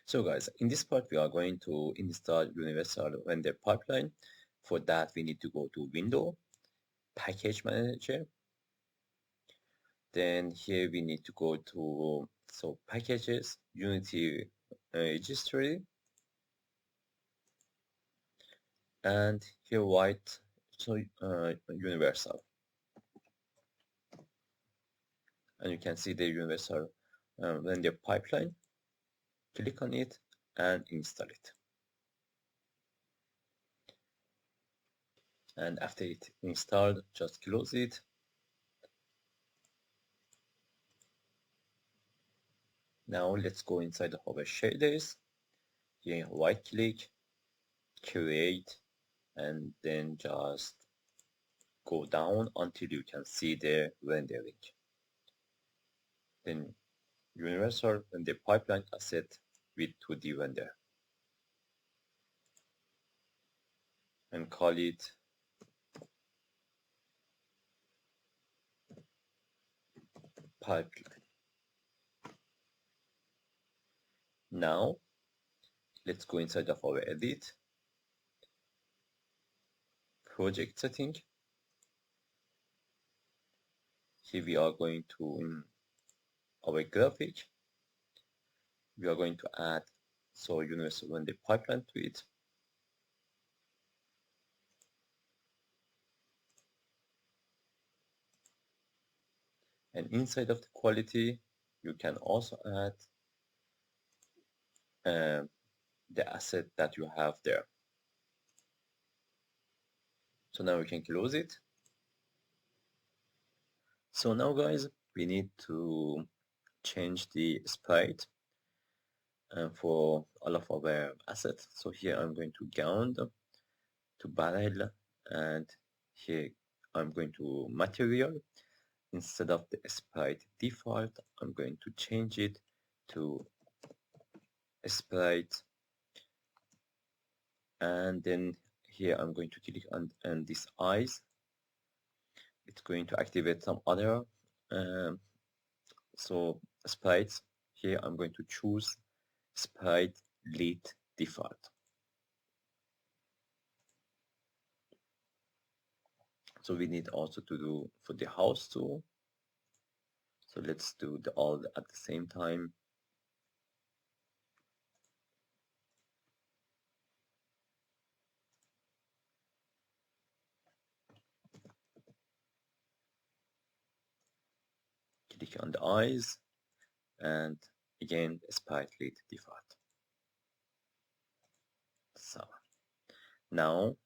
So guys, in this part we are going to install universal render pipeline. For that we need to go to Window, Package Manager. Then here we need to go to Packages, Unity Registry, and here white universal. And you can see the universal render pipeline. Click on it and install it. And after it installed, just close it. Now let's go inside of our shaders. Here right click, create, and then just go down until you can see the rendering. Then universal and the pipeline asset with 2D render, and call it pipeline. Now let's go inside of our edit, project setting. Here we are going to, in our graphic, we are going to add universal render pipeline to it. And inside of the quality, you can also add the asset that you have there. So now we can close it. So now guys, we need to change the sprite for all of our assets. So here I'm going to ground, to barrel, and here I'm going to material. Instead of the sprite default, I'm going to change it to sprite, and then here I'm going to click on this eyes. It's going to activate some other sprites. Here I'm going to choose sprite lead default. So we need also to do for the house too. So let's do all at the same time. Click on the eyes, and again sprite lead default. So now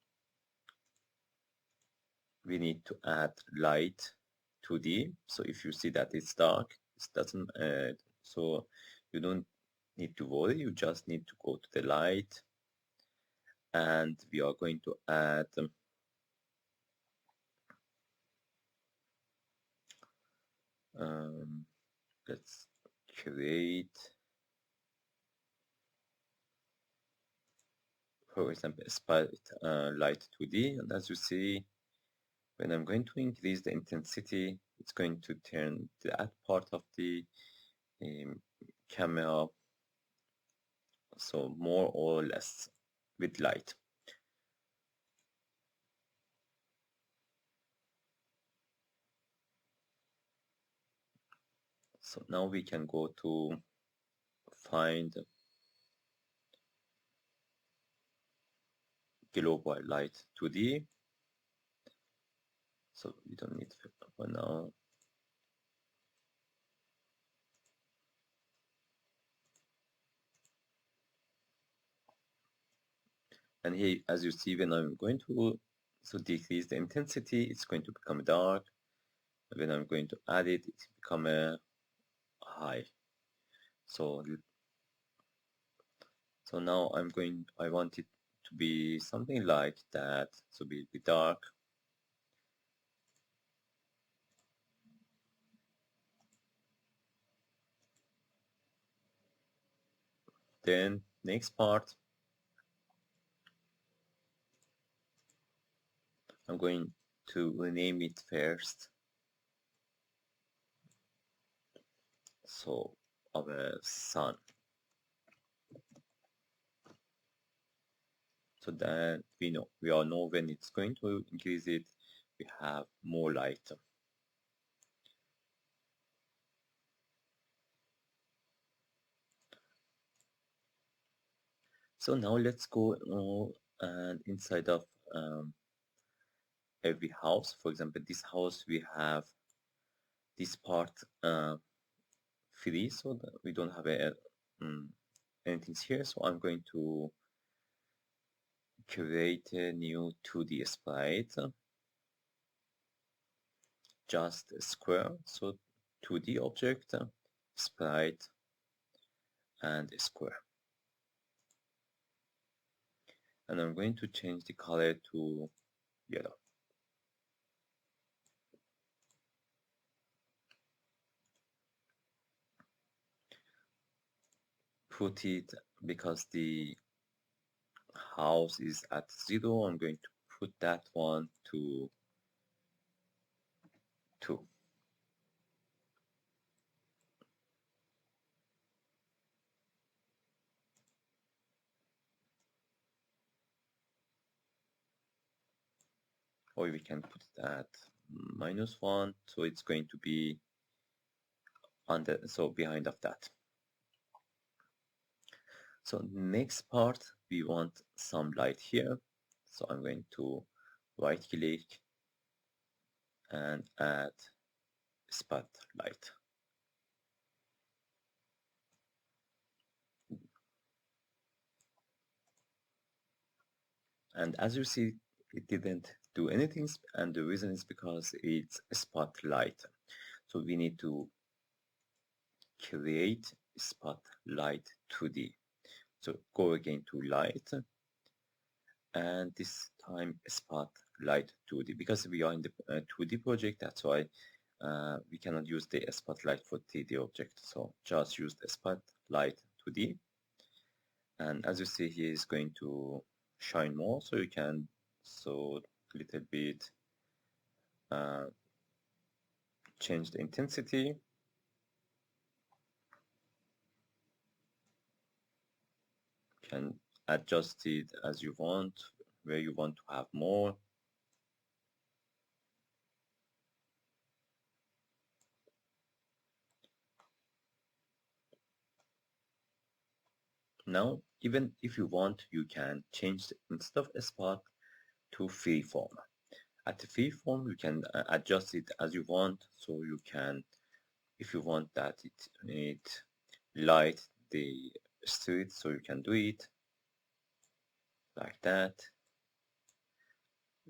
we need to add light 2D. So if you see that it's dark, it doesn't so you don't need to worry, you just need to go to the light, and we are going to add let's create, for example, Sprite light 2D, and as you see, when I'm going to increase the intensity, it's going to turn that part of the camera so more or less with light. So now we can go to find global light 2D. So we don't need for now. And here, as you see, when I'm going to decrease the intensity, it's going to become dark. When I'm going to add it, it's become a high. So now I want it to be something like that. So be dark. Then next part, I'm going to rename it first. So our sun. so that we all know when it's going to increase it, we have more light. So now let's go and inside of every house. For example, this house we have this part free, so that we don't have anything here. So I'm going to create a new 2D sprite, just a square. So 2D object, sprite, and a square. And I'm going to change the color to yellow. Put it, because the house is at 0, I'm going to put that one to 2. Or we can put it at -1, so it's going to be under, so behind of that. So next part, we want some light here. So I'm going to right click and add spotlight. And as you see, it didn't do anything, and the reason is because it's a spotlight. So we need to create spotlight 2D. So go again to light, and this time spotlight 2D. Because we are in the 2D project, that's why we cannot use the spotlight for 3D object. So just use the spotlight 2D. And as you see, here is going to shine more, so you can a little bit change the intensity. You can adjust it as you want, where you want to have more. Now, even if you want, you can change instead of a spot to freeform. At the freeform, you can adjust it as you want. So you can, if you want that it light the street, so you can do it like that.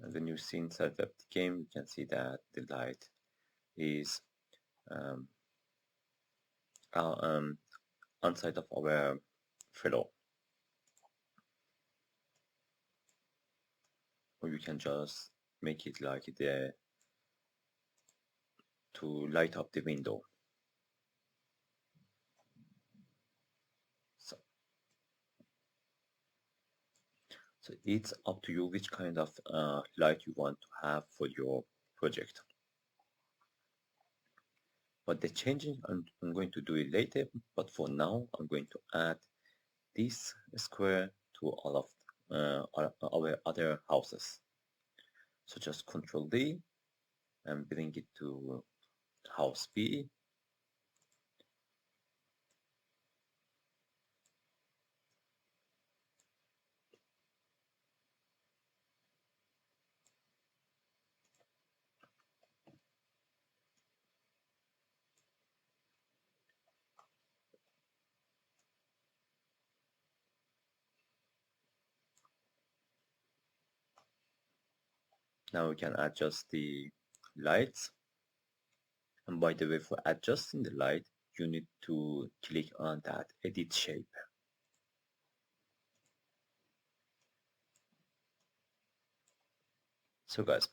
And when you see inside of the game, you can see that the light is outside of our floor. Or you can just make it like there to light up the window. So it's up to you which kind of light you want to have for your project. But the changing, I'm going to do it later, but for now I'm going to add this square to all of our other houses. So just Control D and bring it to house B. Now we can adjust the lights. And by the way, for adjusting the light, you need to click on that edit shape. So guys,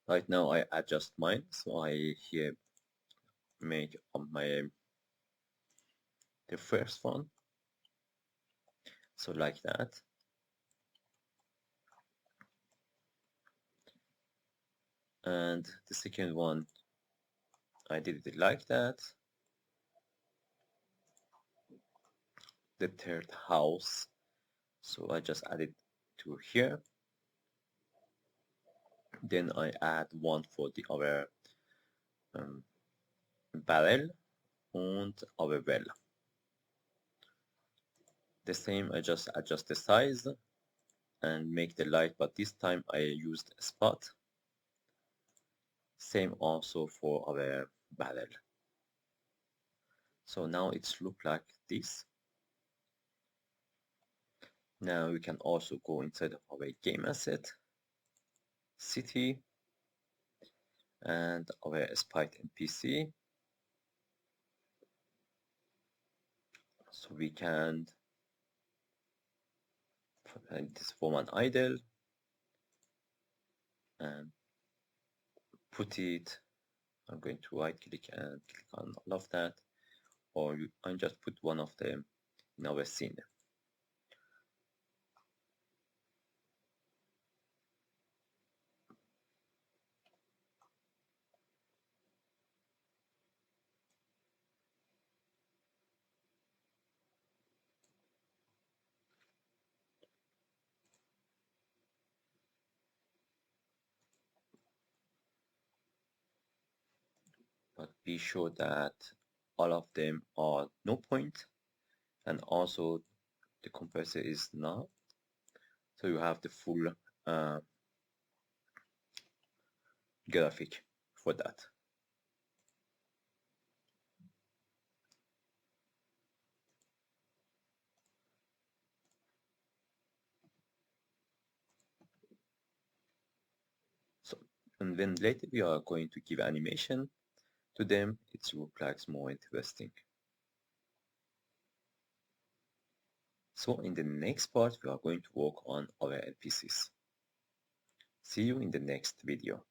right now I adjust mine. So I here make the first one. So like that. And the second one, I did it like that. The third house, so I just added to here. Then I add one for the our barrel and our well. The same, I just adjust the size and make the light, but this time I used a spot. Same also for our barrel. So now it's look like this. Now we can also go inside of our game asset, city, and our Sprite NPC. So we can provide this form an idle and put it. I'm going to right click and click on all of that, or I just put one of them in our scene. But be sure that all of them are no point, and also the compressor is not, so you have the full graphic for that. So, and then later we are going to give animation to them. It looks like more interesting. So in the next part we are going to work on our NPCs. See you in the next video.